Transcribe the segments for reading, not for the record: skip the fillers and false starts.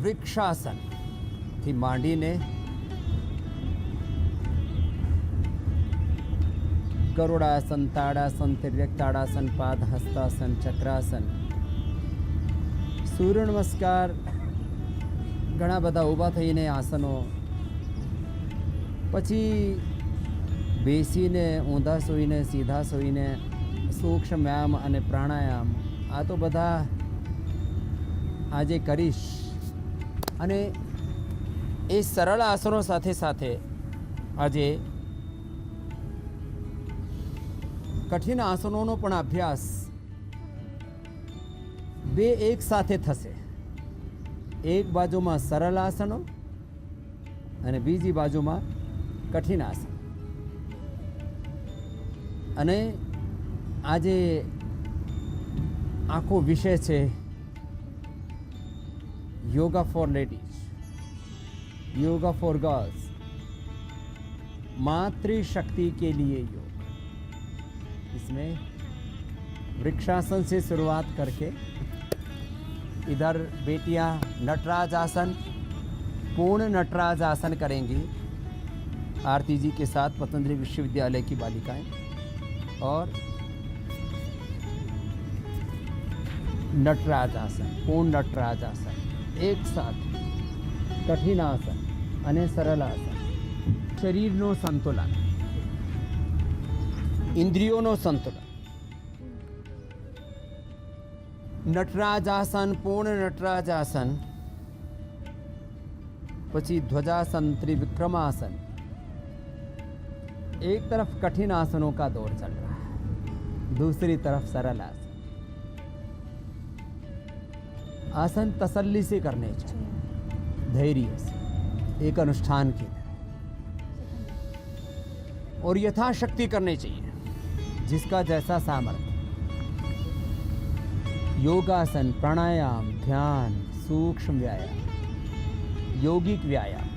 વૃક્ષાસન થી માંડીને ગરુડાસન, તાડાસન, તિર્યક તાડાસન, પાદ હસ્તાસન, ચક્રાસન, સૂર્ય નમસ્કાર, ઘણા બધા ઊભા થઈને આસનો, પછી બેસીને, ઊંધા સૂઈને, સીધા સૂઈને, સૂક્ષ્મ વ્યાયામ અને પ્રાણાયામ, આ તો બધા આજે કરીશ. અને એ સરળ આસનો સાથે સાથે આજે કઠિન આસનોનો પણ અભ્યાસ બે એક સાથે થશે. એક બાજુમાં સરળ આસનો અને બીજી બાજુમાં કઠિન આસન. અને આજે આખો વિષય છે yoga for ladies, yoga for girls, मातृशक्ति के लिए योग. इसमें वृक्षासन से शुरुआत करके इधर बेटियां नटराज आसन, पूर्ण नटराज आसन करेंगी आरती जी के साथ, पतंजलि विश्वविद्यालय की बालिकाएं. और नटराज आसन, पूर्ण नटराज आसन एक साथ, कठिन आसन અને સરળ આસન. શરીરનો સંતુલન, ઇન્દ્રિયોનો સંતુલન. નટરાજ આસન, પૂર્ણ નટરાજ આસન, પછી ध्वजासन, त्रिविक्रमासन. एक तरफ कठिन आसनों का दौर चल रहा है, दूसरी तरफ सरल आसन. आसन तसल्ली से करने चाहिए, धैर्य से, एक अनुष्ठान की तरह, और यथाशक्ति करने चाहिए, जिसका जैसा सामर्थ्य. योगासन, प्राणायाम, ध्यान, सूक्ष्म व्यायाम, यौगिक व्यायाम,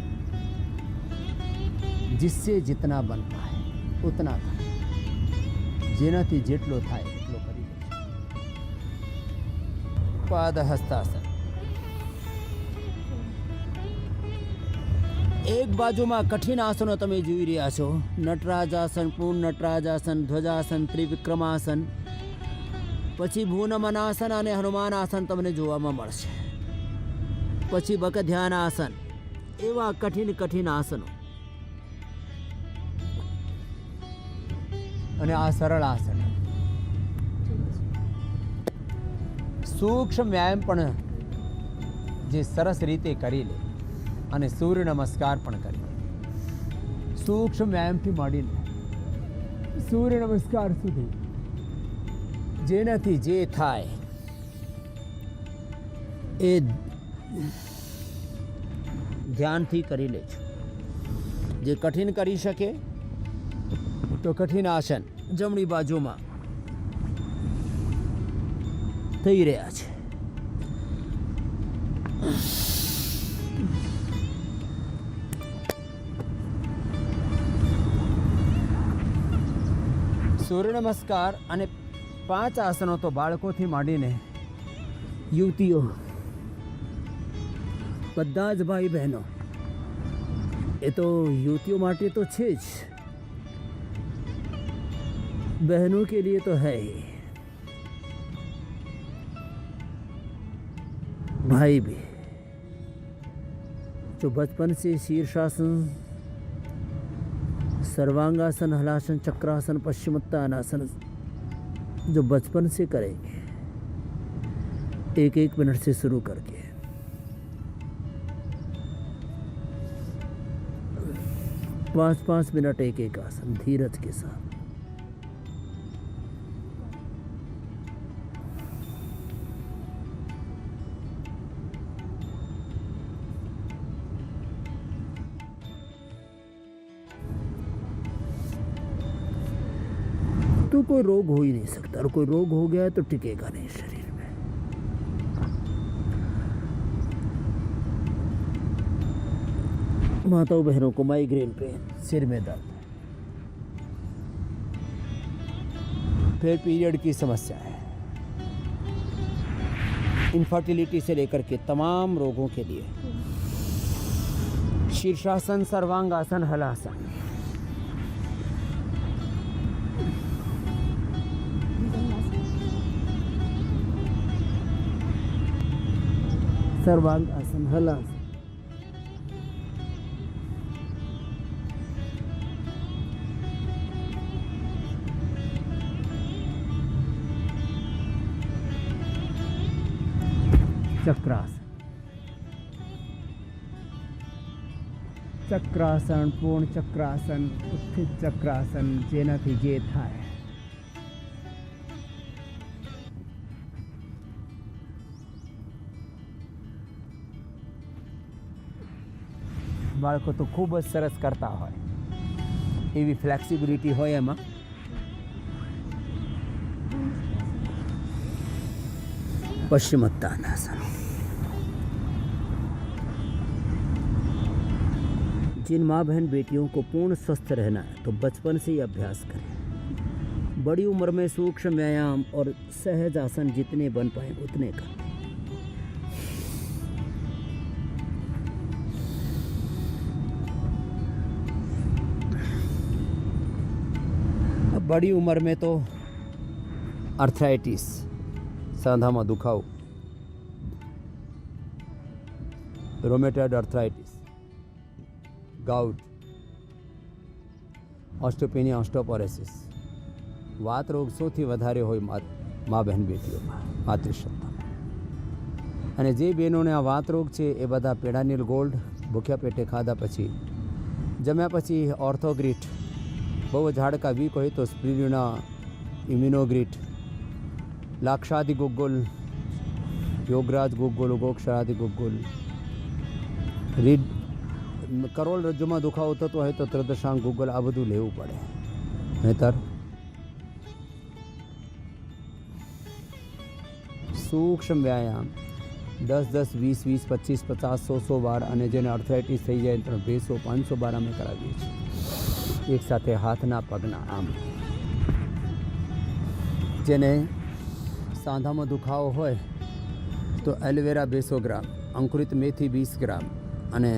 जिससे जितना बन पाए उतना करें. जेनाथी जेटलो थाय એટલો કરી લેજો. पाद हस्तासन. एक बाजू में कठिन आसनो तमे જોઈ રહ્યા છો. નટરાજાસન, પૂર્ણ નટરાજાસન, ધ્વજાસન, ત્રિવિક્રમાસન, પછી ભૂનમનાસન અને હનુમાનાસન તમને જોવામાં મળશે. પછી બકધ્યાનાસન. એવા કઠિન કઠિન આસનો. અને આ સરળ આસન. સૂક્ષ્મ વ્યાયામ પણ જે સરસ રીતે કરી લે, અને સૂર્ય નમસ્કાર પણ કરી લે. સૂક્ષ્મ વ્યાયામથી માંડીને સૂર્ય નમસ્કાર સુધી, જેનાથી જે થાય એ ધ્યાનથી કરી લેજો. જે કઠિન કરી શકે તો કઠિન આસન જમણી બાજુમાં થઈ રહ્યા છે. સૂર્ય નમસ્કાર અને 5 આસનો તો બાળકોથી માંડીને યુવતીઓ, બધા જ ભાઈ બહેનો, એ તો યુવતીઓ માટે તો છે જ, बहनों के लिए तो है ही, भाई भी जो बचपन से शीर्षासन, सर्वांगासन, हलासन, चक्रासन, पश्चिमोत्तानासन जो बचपन से करेंगे, एक एक मिनट से शुरू करके 5-5 मिनट एक एक आसन धीरज के साथ. तो कोई रोग हो ही नहीं सकता, और कोई रोग हो गया तो टिकेगा नहीं शरीर में. माताओं बहनों को माइग्रेन पेन, सिर में दर्द, फिर पीरियड की समस्या है, इनफर्टिलिटी से लेकर के तमाम रोगों के लिए। शीर्षासन, सर्वांगासन, हलासन। सर्वांगासन, हलासन। चक्रासन, ચક્રાસન, પૂર્ણ ચક્રાસન, ઉત્થિત ચક્રાસન, જેનાથી જે થાય. બાળકો તો ખૂબ જ સરસ કરતા હોય, એવી ફ્લેક્સિબિલિટી હોય એમાં. पश्चिमोत्तानासन, जिन माँ बहन बेटियों को पूर्ण स्वस्थ रहना है तो बचपन से ही अभ्यास करें. बड़ी उम्र में सूक्ष्म व्यायाम और सहज आसन जितने बन पाए उतने का. अब बड़ी उम्र में तो आर्थराइटिस, सांधाમાં દુખાવો, રોમેટોઇડ આર્થરાઇટિસ, ગાઉટ, ઓસ્ટોપેનિયા, ઓસ્ટોપોરોસિસ, વાત રોગ સૌથી વધારે હોય મા બહેન બેટીઓમાં, માતૃસત્તામાં. અને જે બહેનોને આ વાત રોગ છે એ બધા પેડાનિલ ગોલ્ડ ભૂખ્યા પેટે ખાધા પછી, જમ્યા પછી ઓર્થોગ્રીટ, બહુ જ હાડકા વીક હોય તો સ્પિરુલિના, ઇમ્યુનોગ્રીટ, લાક્ષાદિ ગુગ્ગુલ, યોગરાજ ગુગ્ગુલ, ગોક્ષરાદિ ગુગ્ગુલ, રીડ, કરોડરજ્જુમાં દુખાવો થતો હોય તો ત્રદશાંગ ગુગ્ગુલ, આ બધું લેવું પડે. નહીતર સૂક્ષ્મ વ્યાયામ 10-10, 20-20, 25-50, 100-100 વાર, અને જેને આર્થરાઇટિસ થઈ જાય તો 200-500 વાર અમે કરાવીએ છીએ એક સાથે, હાથના પગના. આમ જેને સાંધામાં દુખાવો હોય તો એલોવેરા 200 ગ્રામ, અંકુરિત મેથી 20 ગ્રામ અને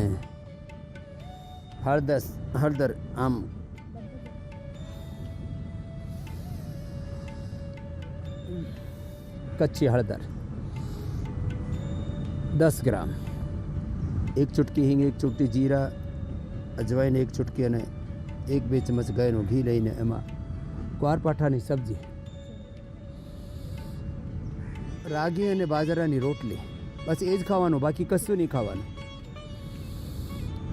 હળદર આમ કચ્છી હળદર 10 ગ્રામ, એક ચૂટકી હિંગ, એક ચૂટકી જીરા, અજવાઈન એક ચૂટકી અને 1-2 ચમચ ગાયનું ઘી લઈને એમાં કુંવારપાઠાની સબ્જી, રાગી અને બાજરાની રોટલી, બસ એ જ ખાવાનું, બાકી કશું નહીં ખાવાનું.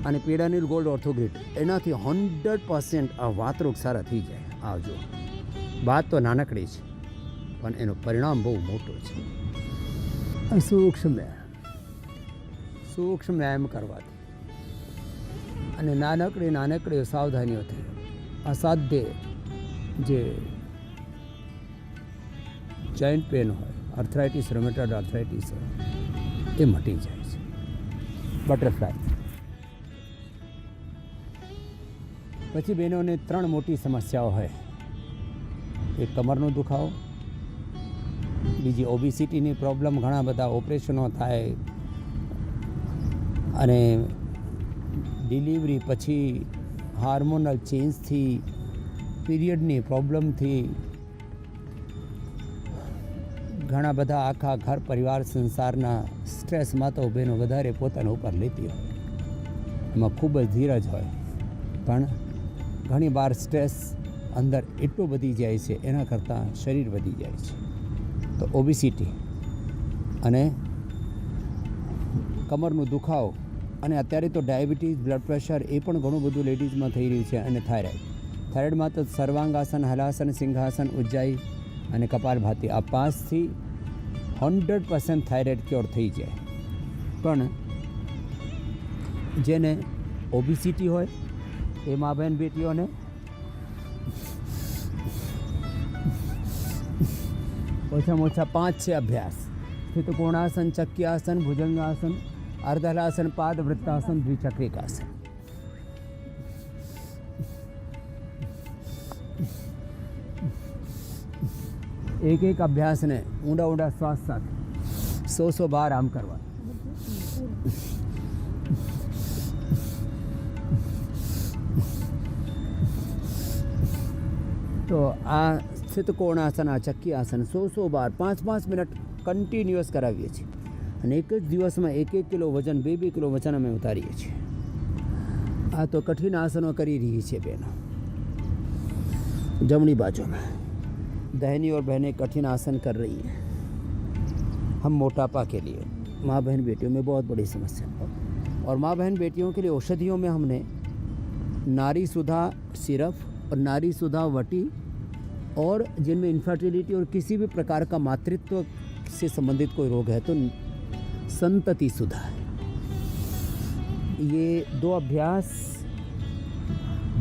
અને પેડાનિલ ગોલ્ડ ઓર્થોગ્રીટ, એનાથી 100% આ વાતરોગ સારા થઈ જાય. આવજો, વાત તો નાનકડી છે પણ એનું પરિણામ બહુ મોટું છે. સૂક્ષ્મ વ્યાયામ કરવાથી અને નાનકડી સાવધાનીઓથી અસાધ્ય જે જોઈન્ટ પેન હોય, આર્થરાઇટિસ, રોમેટોઇડ આર્થરાઇટિસ હોય, એ મટી જાય છે. બટરફ્લાય. પછી બહેનોને 3 મોટી સમસ્યાઓ હોય. એક કમરનો દુખાવો, બીજી ઓબેસિટીની પ્રોબ્લેમ, ઘણા બધા ઓપરેશનો થાય, અને ડિલિવરી પછી હાર્મોનલ ચેન્જથી, પીરિયડની પ્રોબ્લેમથી ઘણા બધા આખા ઘર પરિવાર સંસારના સ્ટ્રેસમાં તો બહેનો વધારે પોતાના ઉપર લેતી હોય. એમાં ખૂબ જ ધીરજ હોય, પણ ઘણી વાર સ્ટ્રેસ અંદર એટલું વધી જાય છે એના કરતાં શરીર વધી જાય છે. તો ઓબેસિટી અને કમરનું દુખાવો, અને અત્યારે તો ડાયાબિટીસ, બ્લડ પ્રેશર, એ પણ ઘણું બધું લેડીઝમાં થઈ રહ્યું છે. અને થાઇરોઇડમાં તો સર્વાંગાસન, હલાસન, સિંહાસન, ઉજ્જાઈ અને કપાલભાતિ, આ 5થી 100% થાઇરોઇડ ક્યોર થઈ જાય. પણ જેને ઓબેસિટી હોય એ મા બહેન બેટીઓને ઓછામાં ઓછા 5 છે અભ્યાસ. કોણાસન, ચક્યાસન, ભુજંગાસન, અર્ધહલાસન, પાદ વૃત્તાસન, દ્વિચક્રિકાસન. એક અભ્યાસને ઊંડા શ્વાસ સાથે 100 बार आम करवा। तो સ્થિત કોણાસન, આ ચક્કી આસન 100 બાર 5-5 મિનિટ કન્ટિન્યુઅસ કરાવીએ છીએ અને એક જ દિવસમાં 1-1 કિલો વજન 2-2 કિલો વજન અમે ઉતારીએ છીએ। આ તો કઠિન આસનો કરી રહી છે બહેનો। जमनी बाजू में दाहिनी और बहनें कठिन आसन कर रही हैं। हम मोटापा के लिए माँ बहन बेटियों में बहुत बड़ी समस्या है और माँ बहन बेटियों के लिए औषधियों में हमने नारी सुधा सिरप और नारी सुधा वटी और जिनमें इनफर्टिलिटी और किसी भी प्रकार का मातृत्व से संबंधित कोई रोग है तो संतति सुधा है। ये 2 अभ्यास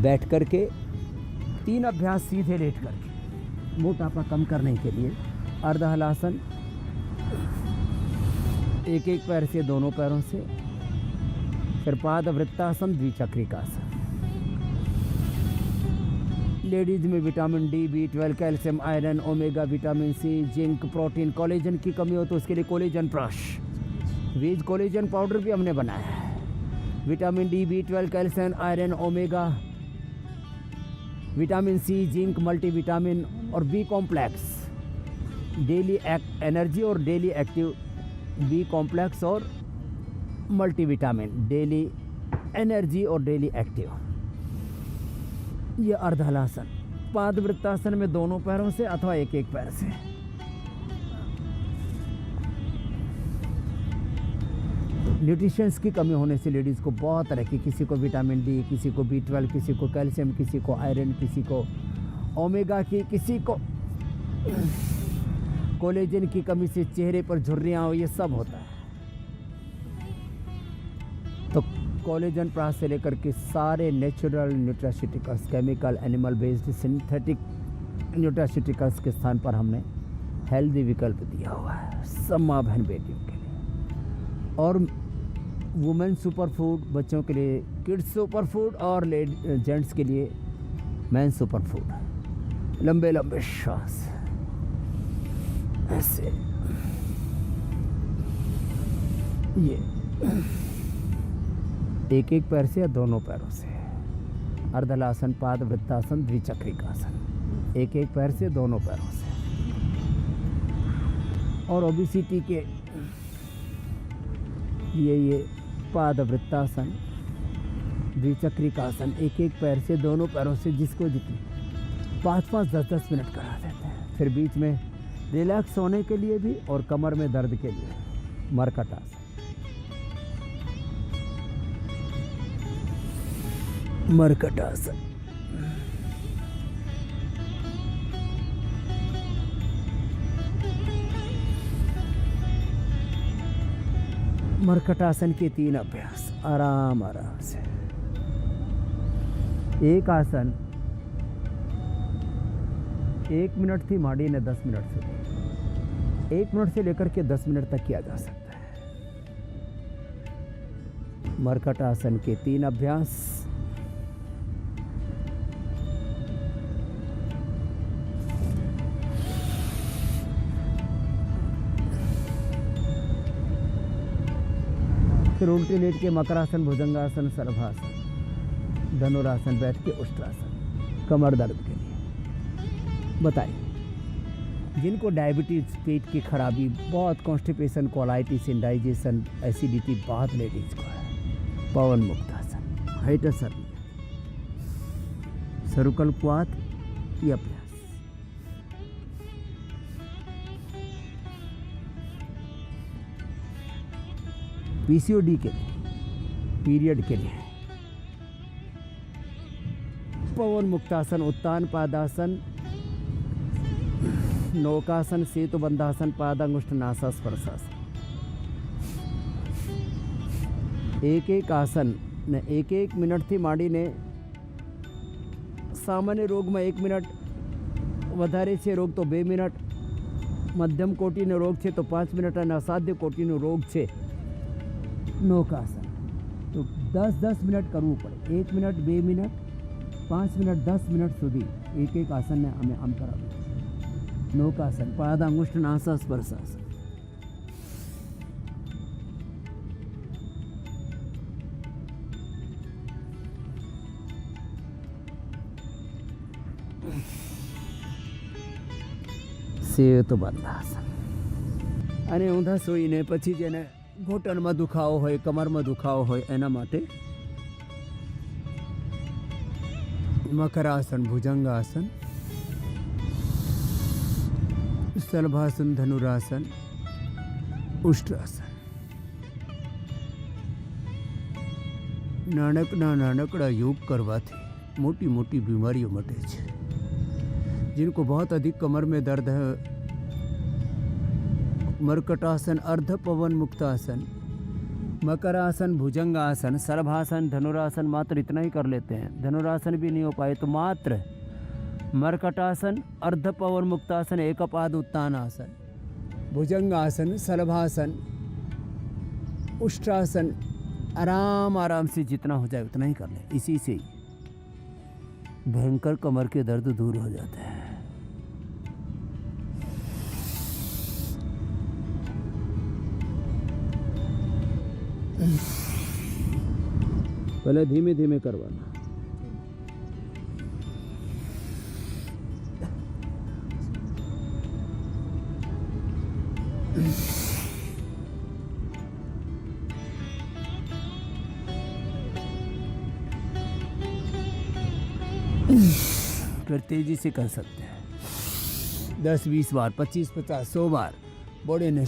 बैठ करके, 3 अभ्यास सीधे लेट करके मोटापा कम करने के लिए। अर्ध हलासन, एक पैर से दोनों पैरों से, फिर पाद वृत्तासन, द्विचक्रिकासन। लेडीज में vitamin D, B12, calcium, iron, omega, vitamin C, zinc, protein, collagen की कमी हो तो उसके लिए collagen brush, veg collagen powder भी हमने बनाया है। Vitamin D, B12, calcium, iron, omega, vitamin C, zinc, multivitamin और बी कॉम्प्लेक्स, डेली एनर्जी और डेली एक्टिव, बी कॉम्प्लेक्स और मल्टीविटामिन, डेली एनर्जी और डेली एक्टिव। ये अर्धहलासन। पाद वृत्तासन में दोनों पैरों से अथवा एक पैर से। न्यूट्रिशंस की कमी होने से लेडीज़ को बहुत तरह की, किसी को विटामिन डी, किसी को B12, किसी को कैल्शियम, किसी को आयरन, किसी को ओमेगा की, किसी को कोलेजन की कमी से चेहरे पर झुर्रियाँ हो, ये सब होता है। तो कोलेजन प्रास से लेकर के सारे natural nutraceuticals, chemical, animal based, synthetic nutraceuticals के स्थान पर हमने हेल्दी विकल्प दिया हुआ है सब माँ बहन बेटियों के लिए। और वुमेन सुपर फूड, बच्चों के लिए किड्स सुपर फूड और जेंट्स के लिए मैन सुपर फूड। लंबे लंबे श्वास ऐसे, ये एक पैर से या दोनों पैरों से। अर्धलासन, पाद वृत्तासन, द्विचक्रिकासन, एक पैर से दोनों पैरों से। और ओबेसिटी के ये पाद वृत्तासन, द्विचक्रिकासन, एक पैर से दोनों पैरों से, जिसको जितनी 5-5, 10-10 मिनट करा देते हैं। फिर बीच में रिलैक्स होने के लिए भी और कमर में दर्द के लिए मरकट आसन। मरकट आसन। मरकट आसन के 3 अभ्यास आराम आराम से। एक आसन 1 मिनट थी, माडी ने 10 मिनट से 1 मिनट से लेकर के 10 मिनट तक किया जा सकता है। मरकट आसन के 3 अभ्यास। फिर उल्टी लेट के मकरासन, भुजंगासन, सर्वासन, धनुरासन, बैठ के उष्ट्रासन, कमर दर्द के लिए। बताइए, जिनको डायबिटीज, पेट की खराबी, बहुत कॉन्स्टिपेशन, कोलाइटिस, इंडाइजेशन, एसिडिटी बहुत लेडीज को है, पवन मुक्तासन, हाइटसन, सर्विकल क्वाथ, ये अभ्यास। पीसीओडी के लिए, पीरियड के लिए पवन मुक्तासन, उत्तान पादासन, नौकासन, सेतु बंधासन, पादांगुष्ठ नासा स्पर्शासन। एक आसन ने 1 मिनट थी माड़ी ने। सामान्य रोग में 1 मिनट, વધારે છે રોગ તો 2 મિનિટ, મધ્યમ કોટીનો રોગ છે તો 5 મિનિટ અને અસાધ્ય કોટીનો રોગ છે નૌકાસન તો 10-10 મિનિટ કરવું પડે। 1 મિનિટ, 2 મિનિટ, 5 મિનિટ, 10 મિનિટ સુધી એક આસનને અમે આમ કરાવીએ। નૌકાસન, પાદાંગુષ્ઠ નાસા સ્પર્શાસન। સેતુબંધાસન. અને ઊંધા સૂઈને પછી જેને ઘૂંટણમાં દુખાવો હોય, કમરમાં દુખાવો હોય, એના માટે મકરાસન, ભુજંગાસન, શલભાસન, ધનુરાસન, ઉષ્ટ્રાસન. नानकड़ा योग करवाથી मोटी मोटी बीमारियों मटे છે. जिनको बहुत अधिक कमर में दर्द है, मरकटासन, अर्ध पवन मुक्तासन, मकरासन, भुजंगासन, सर्भासन, धनुरासन मात्र इतना ही कर लेते हैं. धनुरासन भी नहीं हो पाए तो मात्र मरकटासन, अर्ध पवन मुक्तासन, एकपाद उत्तानासन, भुजंगासन, सर्भासन, उष्ट्रासन आराम से जितना हो जाए उतना ही कर ले. इसी से ही भयंकर कमर के दर्द दूर हो जाते हैं. पहले धीमे धीमे करवाना. फिर तेजी से कर सकते हैं. 10-20 बार, 25-50, 100 बार બોડીને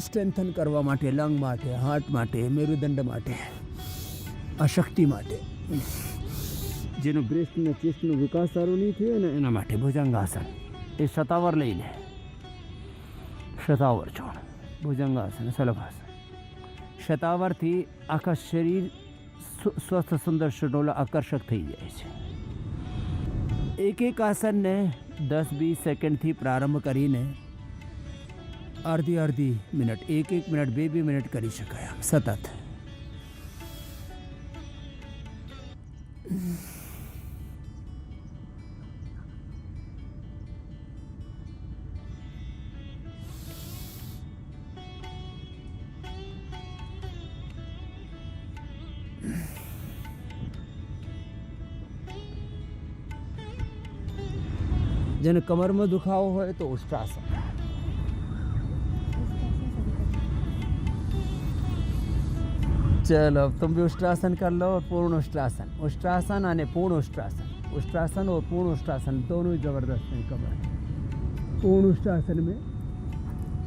સ્ટ્રેન્થન કરવા માટે, લંગ માટે, હાર્ટ માટે, મેરુદંડ માટે, અશક્તિ માટે, જેનો બ્રેસ્ટ અને ચેસ્ટનો વિકાસ સારો નહીં થયો ને એના માટે ભુજંગાસન. એ શતાવર લઈ લે. શતાવર છોડ, ભુજંગાસન, શલભાસન. શતાવરથી આખા શરીર સ્વસ્થ, સુંદર, સુડોળ, આકર્ષક થઈ જાય છે. એક એક આસનને 10-20 સેકન્ડથી પ્રારંભ કરીને અડધી મિનિટ, 1 મિનિટ, 2 મિનિટ કરી શકાય સતત. જેને કમરમાં દુખાવો હોય તો ઉષ્ટ્રાસન. चलो अब तुम भी उष्ट्रासन कर लो और पूर्ण उष्ट्रासन. उष्ट्रासन आने पूर्ण उष्ट्रासन. उष्ट्रासन और पूर्ण उष्ट्रासन दोनों ही ज़बरदस्त हैं कमर. पूर्ण उष्ट्रासन में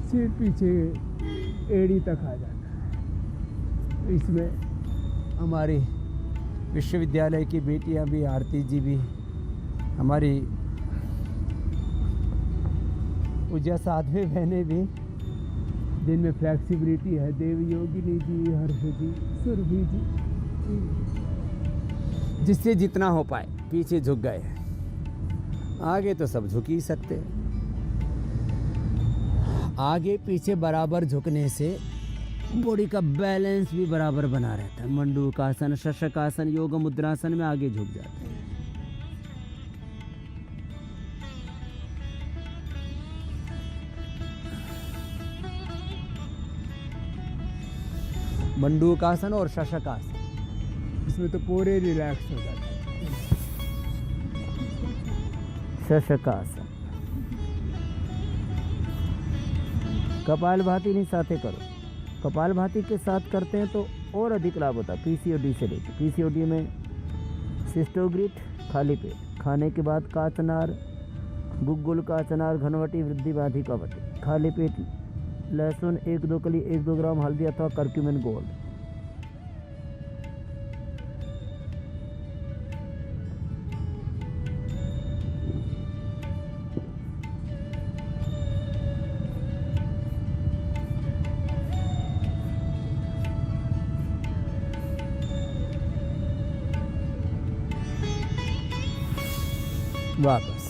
सिर पीछे एड़ी तक आ जाता है. इसमें हमारी विश्वविद्यालय की बेटियां भी, आरती जी भी, हमारी पूजा साध्वी बहनें भी, जिनमें फ्लेक्सिबिलिटी है, देवी योगिनी जी, हर्ष जी, सुरभि जी, जिससे जितना हो पाए. पीछे झुक गए, आगे तो सब झुक ही सकते. आगे पीछे बराबर झुकने से बॉडी का बैलेंस भी बराबर बना रहता है. मंडूकासन, शशकासन, योग मुद्रासन में आगे झुक जाते हैं. मंडूकासन और शशकासन, इसमें तो पूरे रिलैक्स हो जाते हैं. शशकासन, कपालभाति नहीं साथे करो. कपालभाति के साथ करते हैं तो और अधिक लाभ होता है. पीसीओडी से लेकर, पीसीओडी में सिस्टोग्रिट खाली पेट, खाने के बाद काचनार, गुग्गुल काचनार, घनवटी, वृद्धि बाधी कवटी, खाली पेट लहसुन 1-2 कली, 1-2 ग्राम हल्दी अथवा कर्क्यूमिन गोल्ड. वापस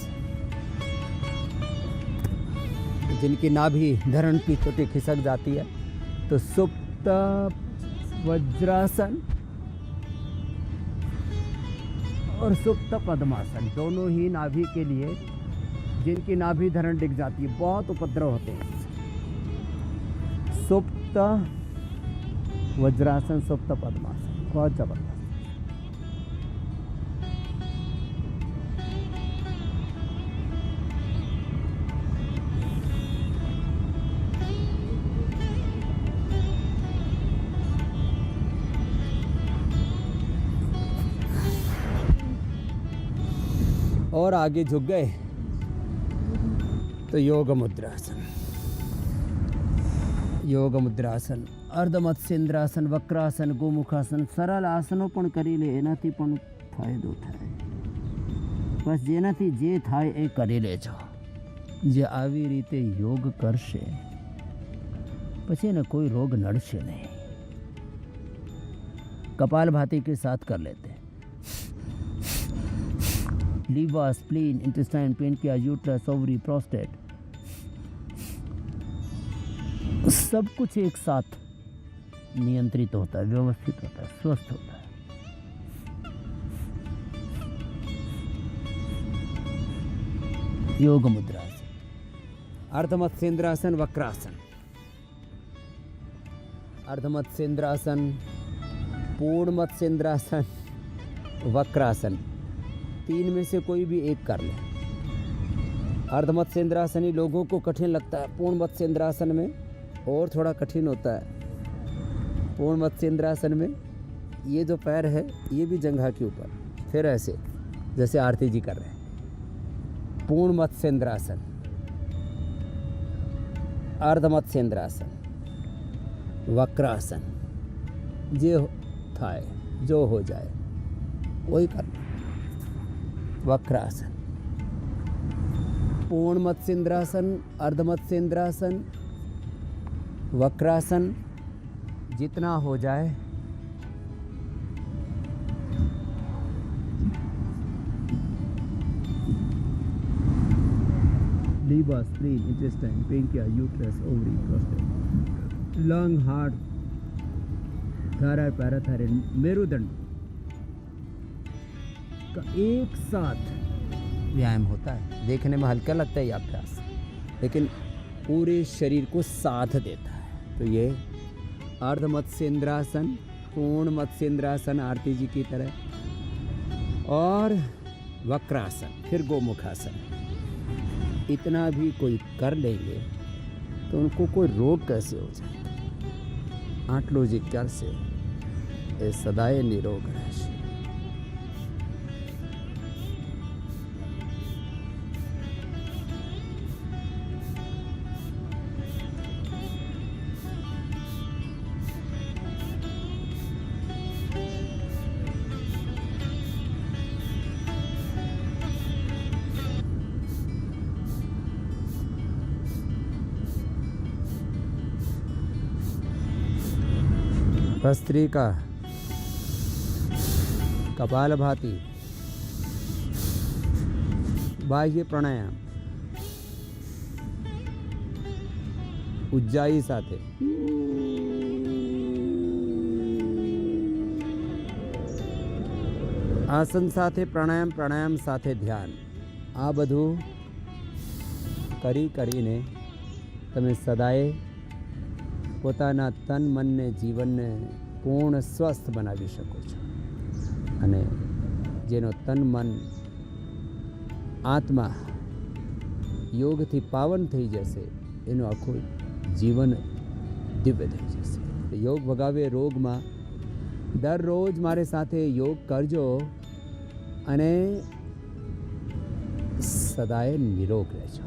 जिनकी नाभि धरण की चोटी खिसक जाती है तो सुप्त वज्रासन और सुप्त पद्मासन दोनों ही नाभि के लिए, जिनकी नाभि धरण दिख जाती है, बहुत उपद्रव होते हैं. सुप्त वज्रासन, सुप्त पद्मासन बहुत जबरदस्त. और आगे झुक गए तो योग मुद्रासन, अर्धमत्स्येन्द्रासन, वक्रासन, गोमुखासन, सरल आसनो પણ કરી લે એનાથી પણ ફાયદો થાય. બસ જેનાથી જે થાય એ કરી લેજો. જે આવી રીતે યોગ કરશે પછી એને કોઈ રોગ નડશે નહીં. कपालभाति के साथ कर लेते. Liver, spleen, intestine, pancreas, uterus, ovary, prostate, सब कुछ एक साथ नियंत्रित होता है, व्यवस्थित होता है, स्वस्थ होता है. योग मुद्रा, अर्धमत्स्येन्द्रासन, वक्रासन, अर्धमत्स्येन्द्रासन, पूर्ण मत्स्येन्द्रासन, वक्रासन, तीन में से कोई भी एक कर ले. अर्धमत्स्येन्द्रासन ही लोगों को कठिन लगता है. पूर्ण मत्स्येन्द्रासन में और थोड़ा कठिन होता है. पूर्ण मत्स्येन्द्रासन में ये जो पैर है ये भी जंघा के ऊपर, फिर ऐसे जैसे आरती जी कर रहे हैं. पूर्ण मत्स्येन्द्रासन, अर्धमत्स्येन्द्रासन, वक्रासन, જે થાય जो हो जाए वही करना. वक्रासन, पूर्ण मत्स्येन्द्रासन, अर्धमत्स्येन्द्रासन, वक्रासन, जितना हो जाए. Liver, spleen, intestine, pancreas, uterus, ovary, prostate, lung, heart, thyroid, parathyroid, मेरुदंड का एक साथ व्यायाम होता है. देखने में हल्का लगता है यह अभ्यास, लेकिन पूरे शरीर को साथ देता है. तो ये अर्धमत्स्येन्द्रासन, पूर्ण मत्स्येन्द्रासन आरती जी की तरह, और वक्रासन, फिर गोमुखासन. इतना भी कोई कर लेंगे तो उनको कोई रोग कैसे हो जाए. आटलो जी करसे એ સદાય નિરોગ રહેશે. भस्त्रिका, कपालभाति, बाह्य प्राणायाम, ઉજ્જાઈ સાથે, આસન સાથે પ્રાણાયામ, પ્રાણાયામ સાથે ધ્યાન. આ બધું કરીને તમે સદાય પોતાના તન, મનને, જીવનને પૂર્ણ સ્વસ્થ બનાવી શકો છો. અને જેનો તન, મન, આત્મા યોગથી પાવન થઈ જશે એનું આખું જીવન દિવ્ય થઈ જશે. योग ભગાવે રોગમાં. દરરોજ મારી સાથે યોગ કરજો અને સદાય નિરોગ રહેજો.